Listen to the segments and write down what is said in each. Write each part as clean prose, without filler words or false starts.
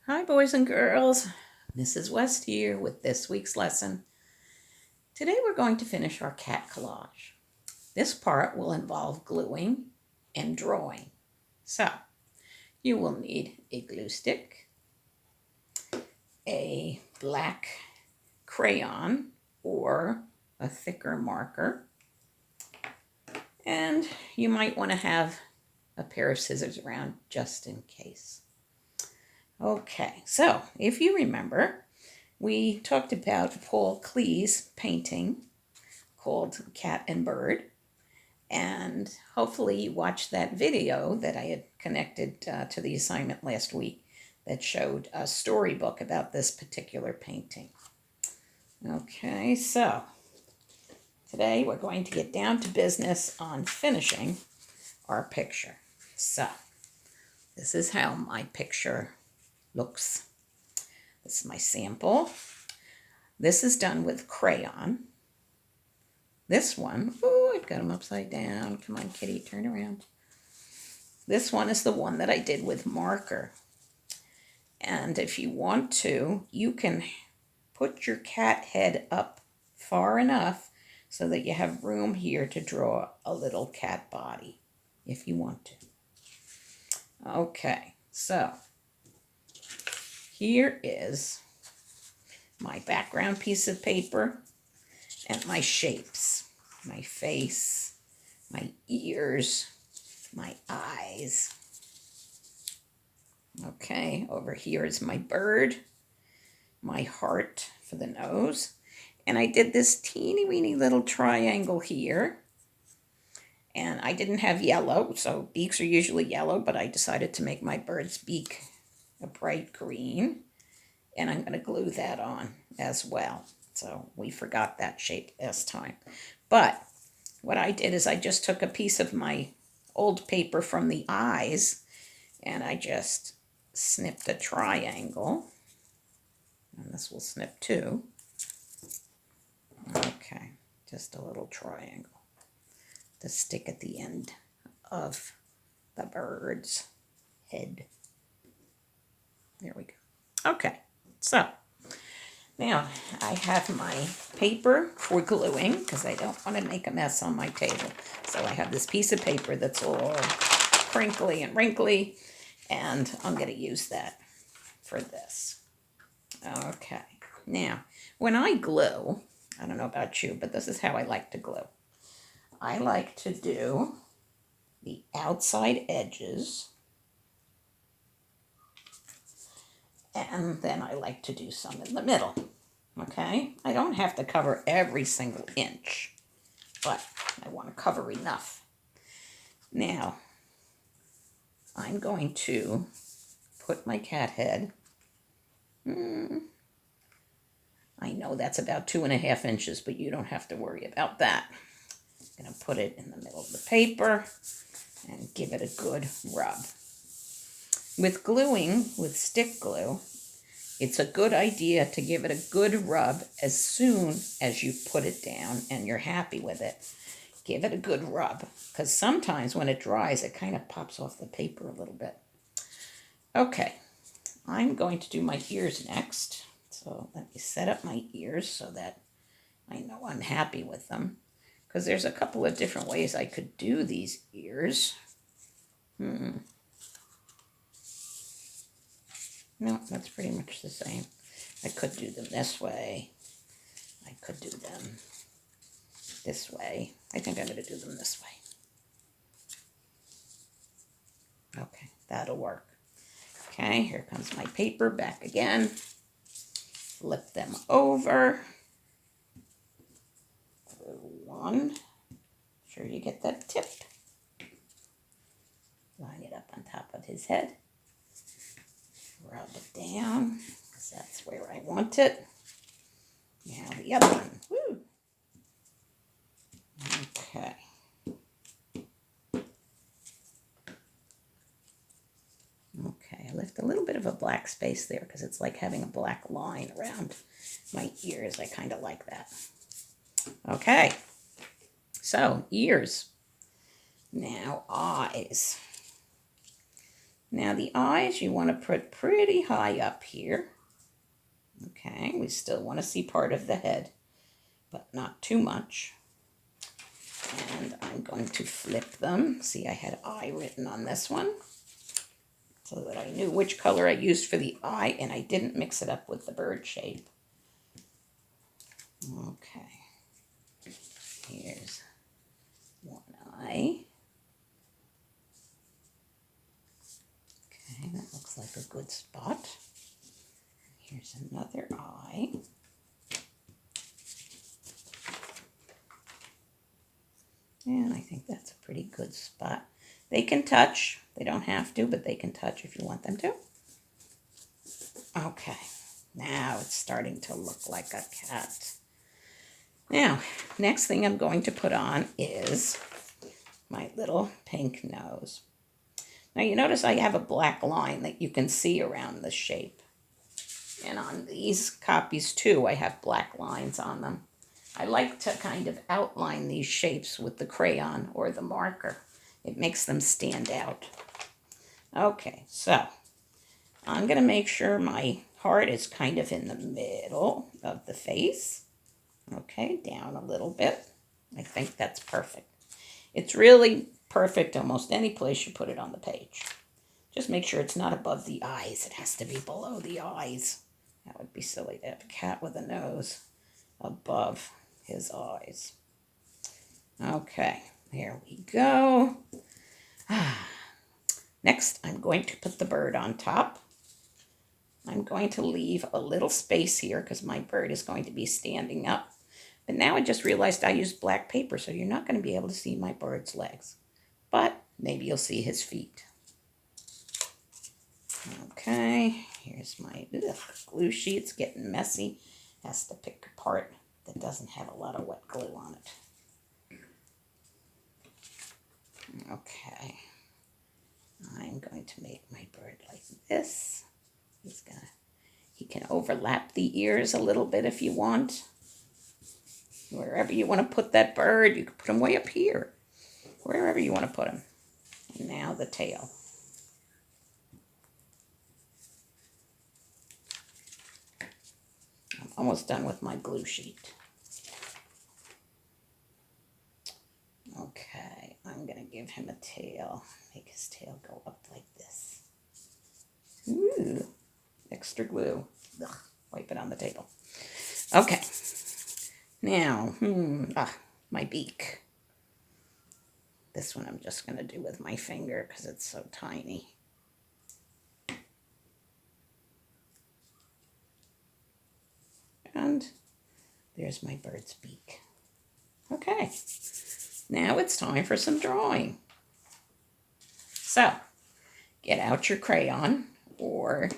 Hi, boys and girls. Mrs. West here with this week's lesson. Today we're going to finish our cat collage. This part will involve gluing and drawing. So, you will need a glue stick, a black crayon or a thicker marker, and you might want to have a pair of scissors around just in case. Okay, so if you remember, we talked about Paul Klee's painting called Cat and Bird, and hopefully you watched that video that I had connected to the assignment last week that showed a storybook about this particular painting. Okay, so today we're going to get down to business on finishing our picture. So this is how my picture looks. This is my sample. This is done with crayon. This one, oh, I've got them upside down. Come on, kitty, turn around. This one is the one that I did with marker. And if you want to, you can put your cat head up far enough so that you have room here to draw a little cat body, if you want to. Okay, so here is my background piece of paper and my shapes, my face, my ears, my eyes. Okay, over here is my bird, my heart for the nose, and I did this teeny weeny little triangle here. And I didn't have yellow, so beaks are usually yellow, but I decided to make my bird's beak a bright green, and I'm going to glue that on as well. So we forgot that shape last time. But what I did is I just took a piece of my old paper from the eyes and I just snipped a triangle. And this will snip too. Okay, just a little triangle to stick at the end of the bird's head. There we go. Okay, so now I have my paper for gluing because I don't want to make a mess on my table. So I have this piece of paper that's all crinkly and wrinkly, and I'm going to use that for this. Okay, now when I glue, I don't know about you, but this is how I like to glue. I like to do the outside edges, and then I like to do some in the middle. Okay, I don't have to cover every single inch, but I want to cover enough. Now, I'm going to put my cat head. I know that's about 2.5 inches, but you don't have to worry about that. I'm going to put it in the middle of the paper and give it a good rub. With gluing, with stick glue, it's a good idea to give it a good rub as soon as you put it down and you're happy with it. Give it a good rub, because sometimes when it dries, it kind of pops off the paper a little bit. Okay, I'm going to do my ears next. So let me set up my ears so that I know I'm happy with them, because there's a couple of different ways I could do these ears. No, that's pretty much the same. I could do them this way. I could do them this way. I think I'm going to do them this way. Okay, that'll work. Okay, here comes my paper back again. Flip them over. One. Sure you get that tip. Line it up on top of his head. Rub it down, because that's where I want it. Now the other one. Woo. Okay. Okay, I left a little bit of a black space there because it's like having a black line around my ears. I kind of like that. Okay, so ears. Now eyes. Now the eyes you want to put pretty high up here. Okay, we still want to see part of the head, but not too much. And I'm going to flip them. See, I had eye written on this one so that I knew which color I used for the eye, and I didn't mix it up with the bird shape. Okay, here's one eye. Okay, that looks like a good spot. Here's another eye. And I think that's a pretty good spot. They can touch. They don't have to, but they can touch if you want them to. Okay, now it's starting to look like a cat. Now, next thing I'm going to put on is my little pink nose. Now you notice I have a black line that you can see around the shape. And on these copies too, I have black lines on them. I like to kind of outline these shapes with the crayon or the marker. It makes them stand out. Okay, so I'm going to make sure my heart is kind of in the middle of the face. Okay, down a little bit. I think that's perfect. It's really perfect almost any place you put it on the page. Just make sure it's not above the eyes. It has to be below the eyes. That would be silly to have a cat with a nose above his eyes. Okay, there we go. Next, I'm going to put the bird on top. I'm going to leave a little space here because my bird is going to be standing up. But now I just realized I used black paper, so you're not going to be able to see my bird's legs. But maybe you'll see his feet. Okay, here's my glue sheet. It's getting messy. Has to pick a part that doesn't have a lot of wet glue on it. Okay, I'm going to make my bird like this. He can overlap the ears a little bit if you want. Wherever you want to put that bird, you can put him way up here. Wherever you want to put him. And now the tail. I'm almost done with my glue sheet. Okay, I'm going to give him a tail. Make his tail go up like this. Ooh, extra glue. Ugh, wipe it on the table. Okay, now, my beak. This one I'm just going to do with my finger because it's so tiny. And there's my bird's beak. Okay, now it's time for some drawing. So, get out your crayon or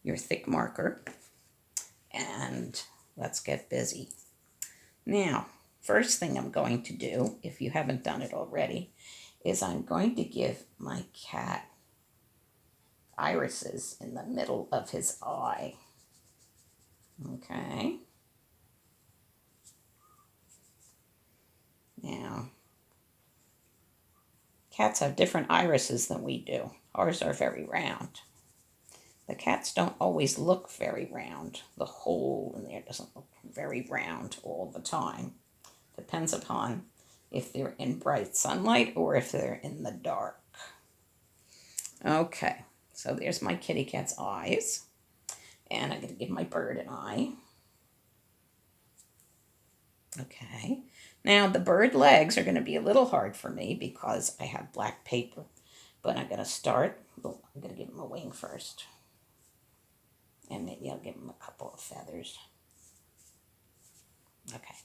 your thick marker and let's get busy. Now, first thing I'm going to do, if you haven't done it already, is I'm going to give my cat irises in the middle of his eye. Okay. Now, cats have different irises than we do. Ours are very round. The cats don't always look very round. The hole in there doesn't look very round all the time. Depends upon if they're in bright sunlight or if they're in the dark. Okay, so there's my kitty cat's eyes. And I'm going to give my bird an eye. Okay, now the bird legs are going to be a little hard for me because I have black paper. But I'm going to start, I'm going to give him a wing first. And maybe I'll give him a couple of feathers. Okay,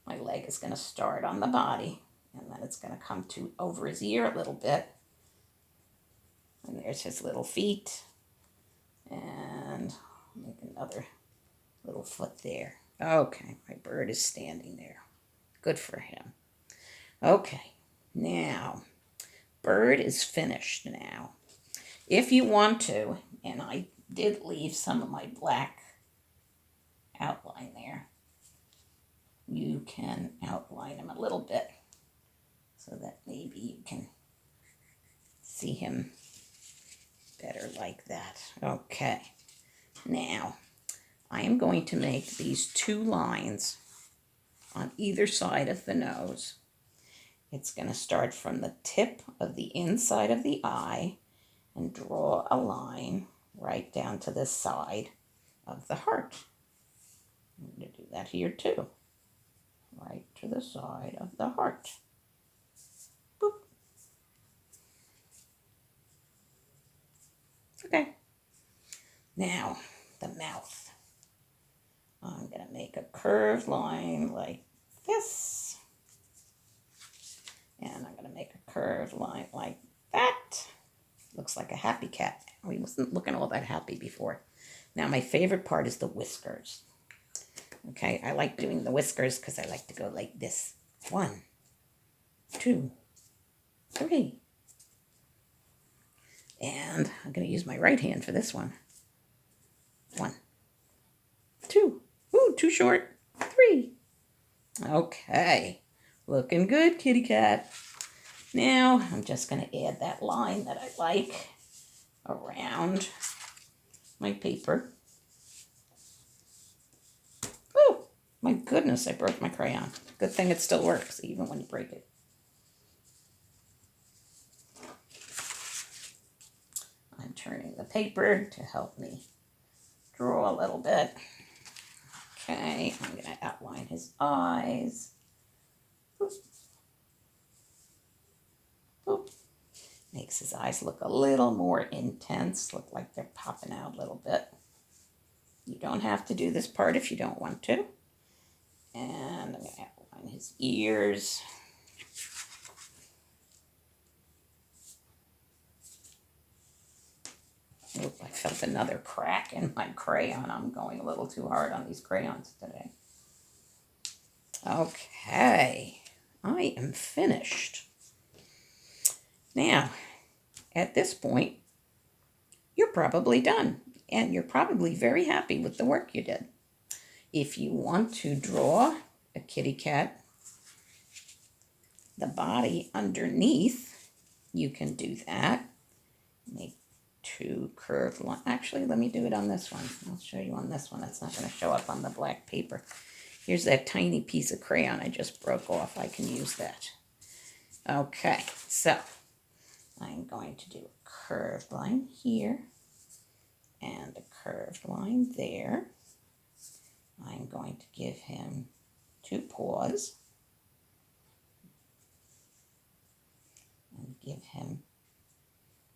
my leg is going to start on the body. And then it's going to come to over his ear a little bit. And there's his little feet. And make another little foot there. Okay, my bird is standing there. Good for him. Okay, now, bird is finished now. If you want to, and I did leave some of my black outline there, you can outline him a little bit so that maybe you can see him better like that. Okay. Now, I am going to make these 2 lines on either side of the nose. It's going to start from the tip of the inside of the eye and draw a line right down to the side of the heart. I'm going to do that here too. Right to the side of the heart. Boop. Okay. Now, the mouth. I'm going to make a curved line like this. And I'm going to make a curved line like that. Looks like a happy cat. We wasn't looking all that happy before. Now, my favorite part is the whiskers. Okay, I like doing the whiskers because I like to go like this. 1, 2, 3. And I'm going to use my right hand for this one. 1, 2. Ooh, too short. 3. Okay, looking good, kitty cat. Now, I'm just going to add that line that I like around my paper. Oh, my goodness, I broke my crayon. Good thing it still works, even when you break it. I'm turning the paper to help me draw a little bit. Okay, I'm going to outline his eyes. Boop. Boop. Makes his eyes look a little more intense, look like they're popping out a little bit. You don't have to do this part if you don't want to. And I'm going to outline his ears. Oh, I felt another crack in my crayon. I'm going a little too hard on these crayons today. Okay, I am finished. Now, at this point, you're probably done, and you're probably very happy with the work you did. If you want to draw a kitty cat, the body underneath, you can do that. Make 2 curved lines. Actually, let me do it on this one. I'll show you on this one. It's not going to show up on the black paper. Here's that tiny piece of crayon I just broke off. I can use that. Okay, so I'm going to do a curved line here and a curved line there. I'm going to give him 2 paws and give him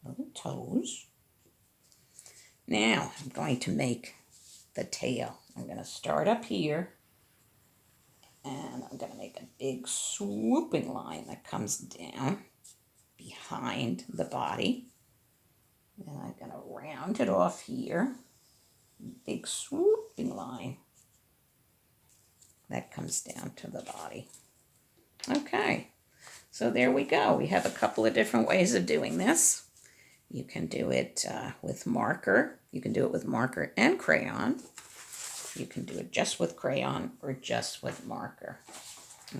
little toes. Now I'm going to make the tail. I'm going to start up here and I'm going to make a big swooping line that comes down behind the body. And I'm going to round it off here. Big swooping line that comes down to the body. Okay, so there we go. We have a couple of different ways of doing this. You can do it with marker. You can do it with marker and crayon. You can do it just with crayon or just with marker.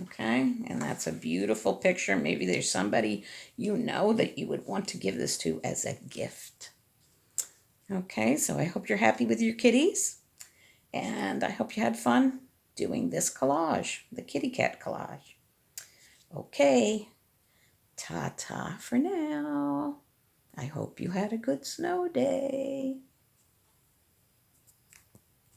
Okay, and that's a beautiful picture. Maybe there's somebody you know that you would want to give this to as a gift. Okay, so I hope you're happy with your kitties. And I hope you had fun doing this collage, the kitty cat collage. Okay, ta-ta for now. I hope you had a good snow day.